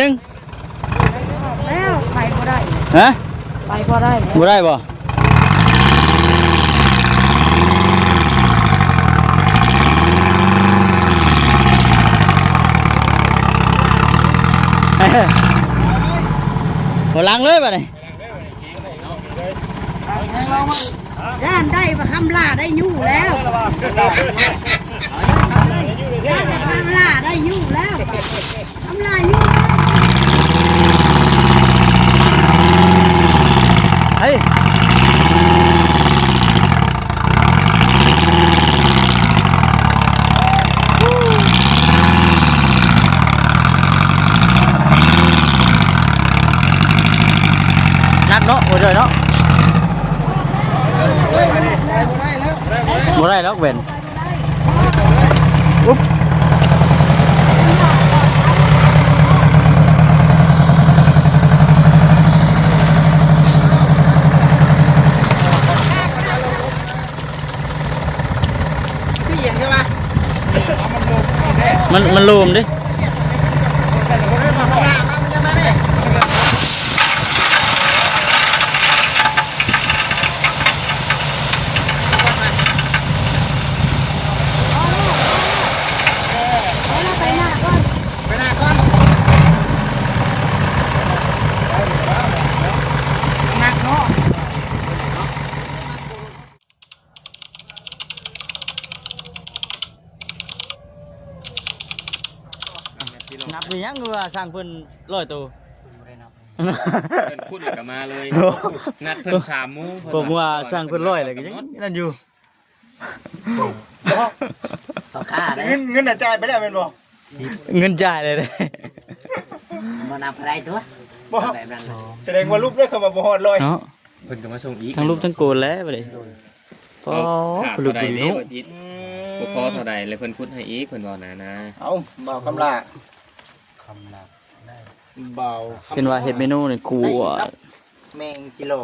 งแล้วไปบ่ได้ฮะไปบ่ได้บ่ได้บ่หัวลังเลยป่ะนี่ย่านได้มาทำล่าได้ยู่แล้วย่านทำล่าได้ยู่แล้วทำล่ายู่เฮ้ยนักเนาะโอ้ยเนาะบ่ได้แล้วเว้นอุ๊บมันลูมดินับไปยังว่าสร้างเพิ่น100ตัวเพิ่นพูดแล้วก็มาเลยนัดเพิ่น3 มื้อผมว่าสร้างเพิ่น100เลยก็ยังนั่นอยู่ต่อค่าได้เงินจ่ายไปแล้วแม่นบ่เงินจ่ายเลยบ่นำอะไรตัวบ่แบบนั้นแสดงว่ารูปเด้เข้ามาบ่ฮอด100เนาะเพิ่นก็มาส่งอีกทั้งรูปทั้งโกนแล้วบัดนี้ก็ผลุดอยู่นู่นบ่พอเท่าใดเลยเพิ่นพูดให้อีกเพิ่นว่านะ เอ้าบ่าวคำลาบ่าว เป็นว่าเฮ็ดเมนูนี่กูแมงจิโล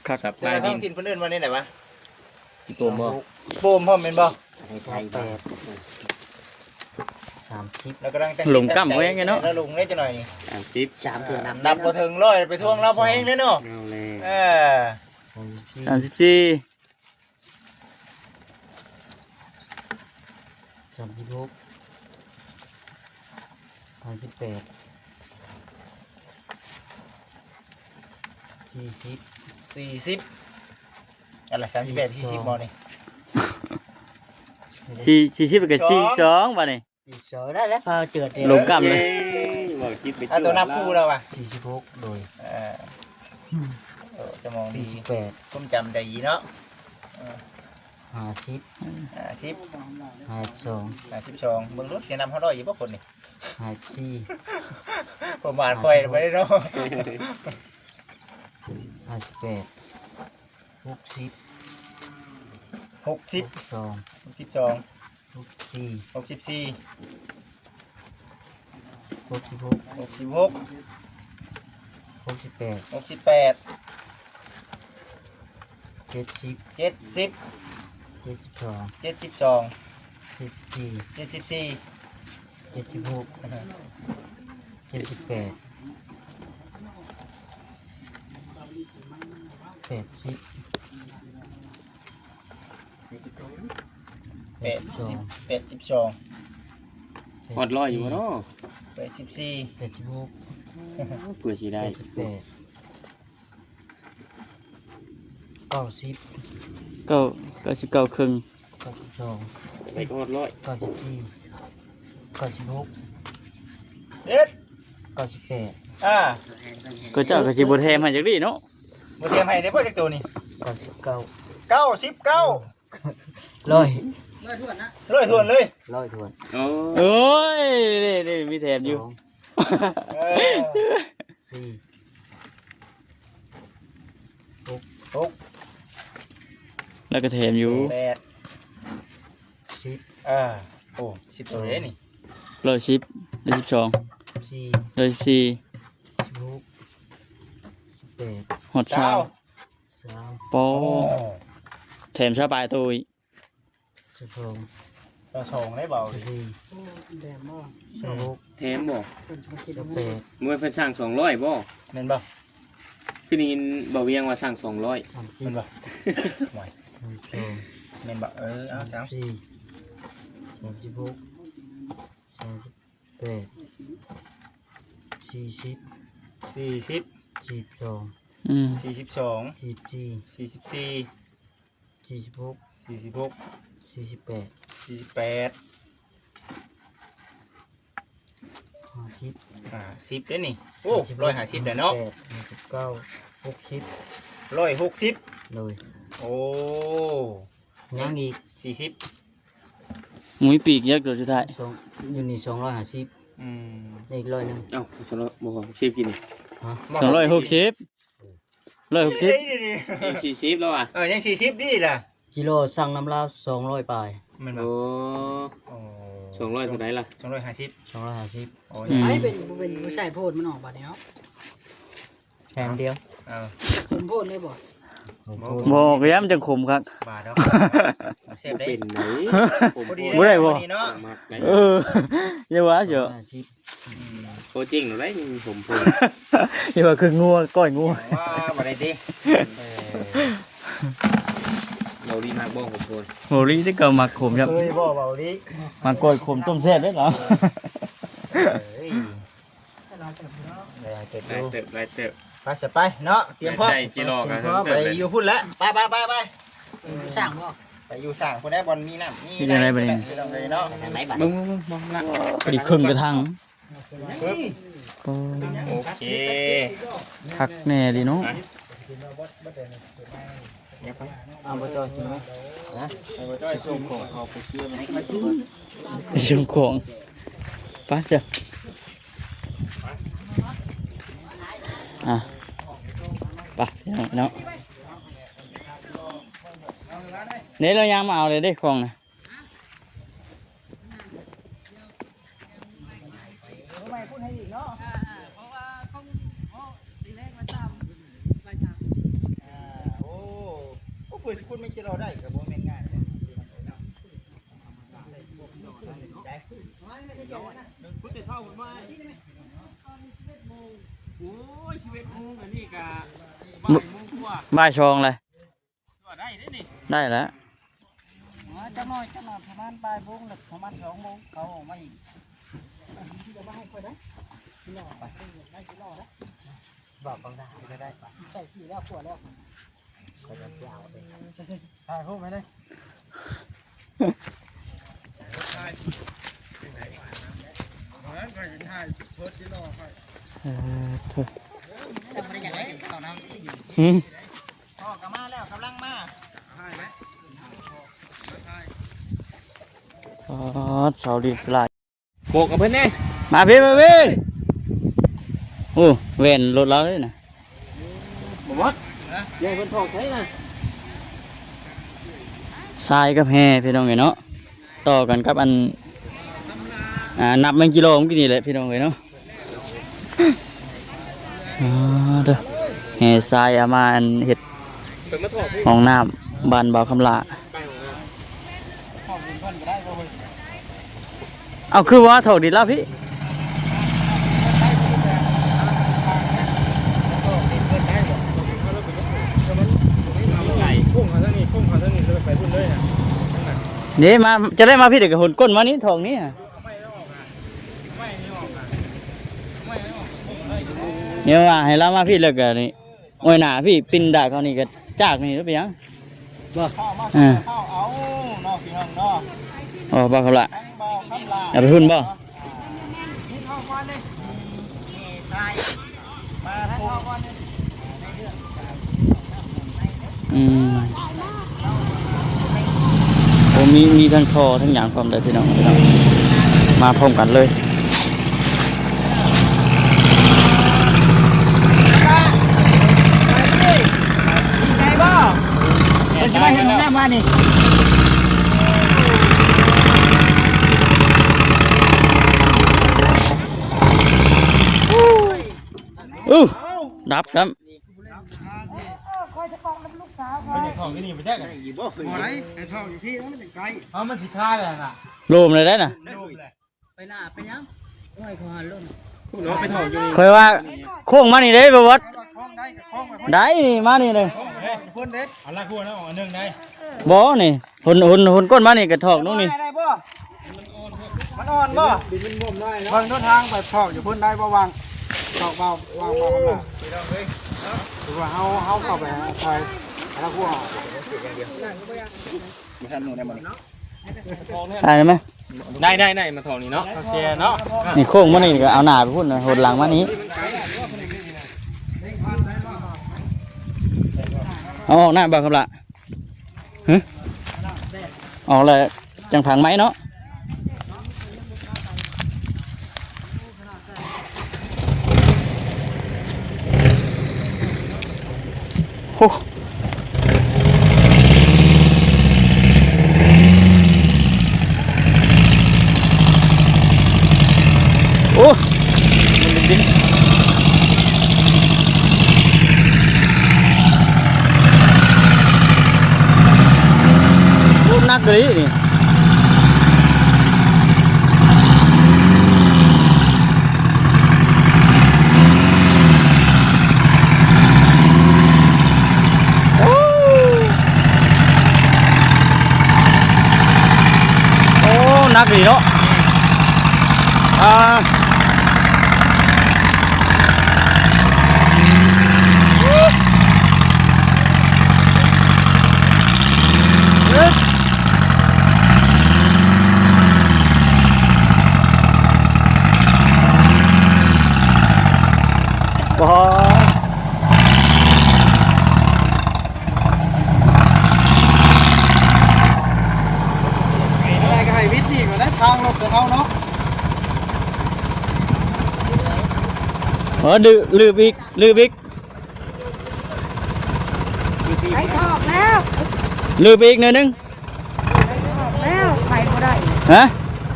คัก สับ เสื้อท้องถิ่นเพิ่นเอิ้นว่านี่ไหนวะ จิโปมบ่ โปมพร้อมแม่นบ่ ให้ไทยแบบ30แล้วก็ตั้งแต่ หลงกำไว้ยังไงเนาะ แล้วลงได้จังหน่อยนี่ 30 3เทื่อนำ นับบ่ถึง100ไปทวงเราพอเองเด้อเนาะ เอาเลย 34 36 38 40 40อะไร38 40บ่นี่40กับ42บัดนี้ 42ได้แล้วพอเจิด หลงกำเลย บ่คิดไป ตัวนับคู่แล้วว่ะ 46โดยจะมองดี48ผมจำได้ดีเนาะ50 50 52 เบิ่งรถเสียนำเฮาร้อยอยู่บ่คนนี่54ผมอ่านค่อยไปเนาะ58 60 60 62 62 64 66 66 68 68 70 70 72 72 74 74 76 78 80 82 ฮอด100อยู่บ่เนาะ84 76 เพื่อสิได้ 88 90 99ครึ่ง 92 ไปก็ฮอด100 94 96 เอ็ด 98 ก็เจ้าก็สิบ่แถมให้จักดีเนาะ บ่เตรียมให้ได้บ่จักตัวนี่99 99 ร้อย ร้อยทวนเลย ทวน โอ้ โอ้ยนี่มีแถมอยู่ 4 6 แล้วก็แถมอยู่ 8 10 โอ้10ตัวเลยนี่110 112 14 114 16 18 ฮอดเช้า 3 ปอแถมชาปลายตัวอีก 12 เราส่งได้เบาดิ 14 26 แถมบ่ สิบแปด มวยเพิ่นสั่ง200บ่ แม่นบ่ คือได้ยินบ่เวียงว่าสั่ง200 30 แม่นบ่ห่วย 32 แม่นบ่เอาสาม 34 36 38 40 40 42 อืม 42 44 44 46 46 48 48 50 10เด้นี่โอ้150เด้อเนาะ 59 60 160 เลย โอ้ ยังอีก 40 หมุยปีกยักษ์ตัวสุดท้าย สองอยู่นี่250 อืม อีกร้อยหนึง เอ้าสำหรับบ่ชิมกินนี่ ฮะ 260 160 อีก40แล้วอ่ะ ยัง40ดีล่ะ กิโลสั่งน้ำลาว200ปลาย แม่นบ่ โอ้ โอ้ 200เท่าไหร่ล่ะ 250 250 โอ้ ไอ้เป็นผู้ชายโพดมันออกบาดเนี้ย แถมเดียว เอา เป็นโพดเลยบ่ บ่ก็ย้ำจังขมครับ บาทเนาะเสพได้ เป็นไหนผม พอดี บ่ได้บ่ พอดีเนาะ มักไหน เอออย่าว่าเถอะ 250 โคจริงหรือไรผมพูด อย่าว่าคืองัวก้อยงัว ว่าบ่ได้ติ เราดีมากบ้องผมพูด โหลีที่ก็มักขมครับ เอ้ยบ่เบาดิ มักก้อยขมต้มแซ่บได้เหรอ เอ้ย ให้เราเติบเนาะ ได้เก็บ ไร ดู เติบไรเติบ ไปสิไปเนาะเตรียมพร้อม ใจจีรอกัน ไปอยู่พุ่นแล้วไป ผู้สร้างบ่ ไปอยู่สร้างพุ่นได้บอลมีน้ำ ที่ยังไงบัดนี้ เลยเนาะ ไหนบัตร มึงมองละ พอดีครึ่งกระทัง โอเค คักแน่ดีเนาะ เอาไปจอยจริงไหม จ้อยส่งของเอาไปเชื่อมัน ช่วงของไปเจ้ะอ่ะไปเนาะเนี่ยเรายังมาเอาเลยได้ของนะโอ้คุยสกุลไม่จะรอได้กับโบแมนง่ายเลย พุทธเศร้ามาโอ้ย11 โมงอันนี้กะบ่ายโมงกว่า บ่ายชองเลย ก็ได้ได้นี่ ได้แล้ว จังน้อยประมาณบ่ายโมงหรือประมาณ2โมงเขาออกมาอีกจะมาให้ค่อยได้สิรอไปได้สิรอแล้ว บอกบางได้ก็ได้ ใส่ที่แล้วขวดแล้ว ก็จะยาวไป ถ่ายรูปไหมเลย จะไม่ได้อย่างไรเขาน้ำ หืม พ่อกำมาแล้วกำลังมา อ๋อเสาดีฟลาย โบกกับเพื่อนแน่ มาพี่โอ้เวนรถเราเลยนะ บ่มดยังเพิ่นทองใช้นะ ทรายกับแฮพี่น้องไงเนาะต่อกันกับอันนับเป็นกิโลเมื่อกี้นี่แหละพี่น้องไงเนาะอ๋อเด้อแฮทรายเอามาอันเห็ด เพิ่นมาถอดพี่ ห้องน้ำบ้านบ่าวคำลา ไปของเรา เอาคือว่าถกดินแล้วพี่ ไก่ พุ่งเขาทั้งนี้เลยไปพุ่นเลยนะ นี่มาจะได้มาพี่เด็กกับหุ่นก้นมานี่ทองนี่อะเนี่ยว่าให้เรามาพี่เลยกันนี่โอ้ยหนาพี่ปินดาเขานี่ก็จากนี่แล้วไปยังบ่อ่า เอานอกพี่น้องเนาะ อ๋อบ่ครับละ เบาคำลา เอาไปหุ่นบ่ นี่เข้าก่อนเลยตายมาทั้งเข้าก่อนเลย อืมโอ้มีทั้งคอทั้งหยางความได้พี่น้องมาพร้อมกันเลย ไงบ่เดี๋ยวจะมาเห็นหน้ามานี่ ดับครับ ของที่นี่ไปแท้กันอีบ่เคย บ่ได้ไอ้เท่าอยู่พี่แล้วมันจะไกล เอามันสิค่าเลยน่ะ โลมเลยได้น่ะ ไปหน้าไปยัง โอ้ยเขาหันลุ่น คุณน้องไปถอดอยู่นี่ เคยว่าโค้งมานี่เด้บ่วัด คล้องได้คล้องไป ได้นี่มานี่เลย เพิ่นเด็ก อันละคู่นะอันนึงได้ บ่นี่หุ่นก้นมานี่กระถอกน้องนี่ ได้บ่มันอ่อนบ่ดินมันบ่มได้เนาะวางต้นทางไปพอกอยู่เพิ่นได้บ่วางตอกเบาวางบ่ข้างหน้าหรือว่าเฮาเข้าไปไปแล้วพวก ได้ไหม ได้มาถอดนี่เนาะโอเคเนาะ นี่โค้งมานี่ก็เอาหน้าไปพุ่นนะหดหลังมานี้เอาออกหน้าบ่ครับล่ะฮะออกเลยจังผังไหมเนาะโอ้โอ้มันดิ้นรูปนักเลยนี่โอ้นักดีเนาะบ่ อะไรก็ให้วิทย์นี่ก็ได้ทางรถของเขาเนาะ ลืบอีก ไปถอกแล้ว ลืบอีกหน่อยนึง ไปถอกแล้วไปบ่ได้ ฮะ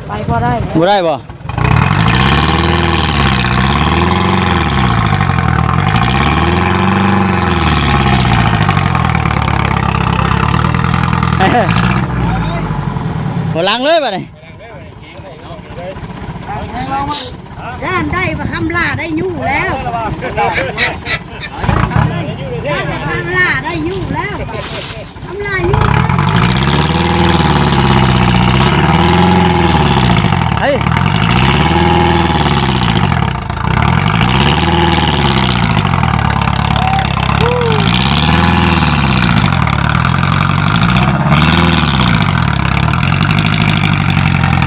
ไปบ่ได้ บ่ได้บ่หัวหลังเลยป่ะนี่ ให้เรามา แซนได้มาทำล่าได้อยู่แล้วทำล่าได้อยู่แล้วทำล่าอยู่แล้ว เฮ้ย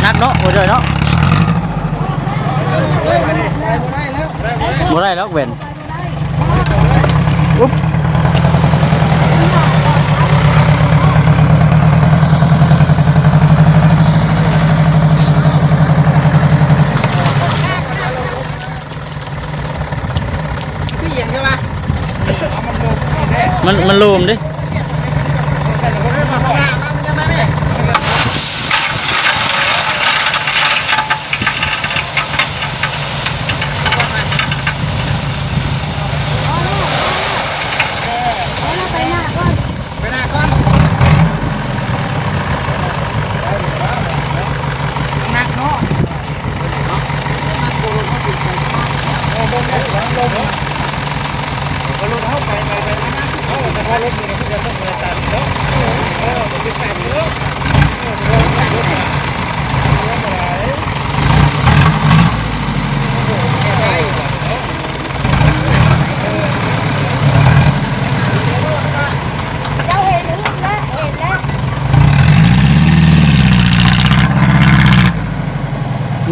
นักเนาะบ่ได้เนาะบ่ได้แล้วเว้นอุ๊บมันรวมดิ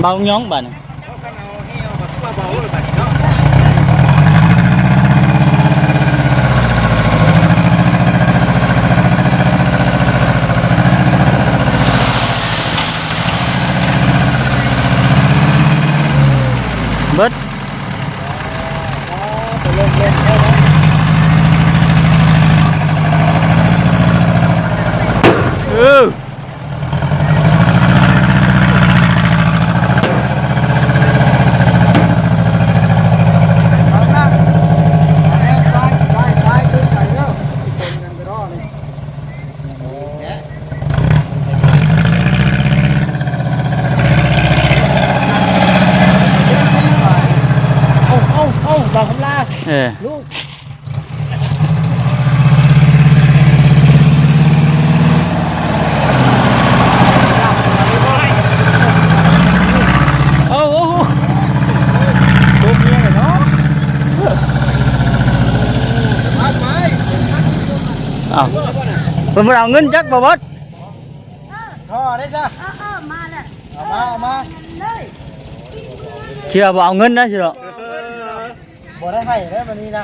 เบาnhón bà này bớt บอกคำลา ลูกโอ้โหตัวเมียเนาะอ้าวเพิ่นบ่เอาเงินจักบ่บด ท่อได้จ้ะ มาแล้ว เอามา เลย เชื่อบ่เอาเงินนะสิเนาะ บ่ได้ให้ได้วันนี้นะ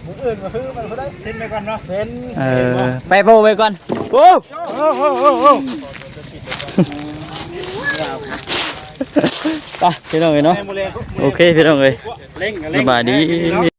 มื้ออื่นมาซื้อมันบ่ได้เซ็นไปก่อนเนาะเซ็น ไปโบไปก่อนโอ้ ไปพี่น้องเอ้ยเนาะโอเคพี่น้องเอ้ย เล่ง สบายดี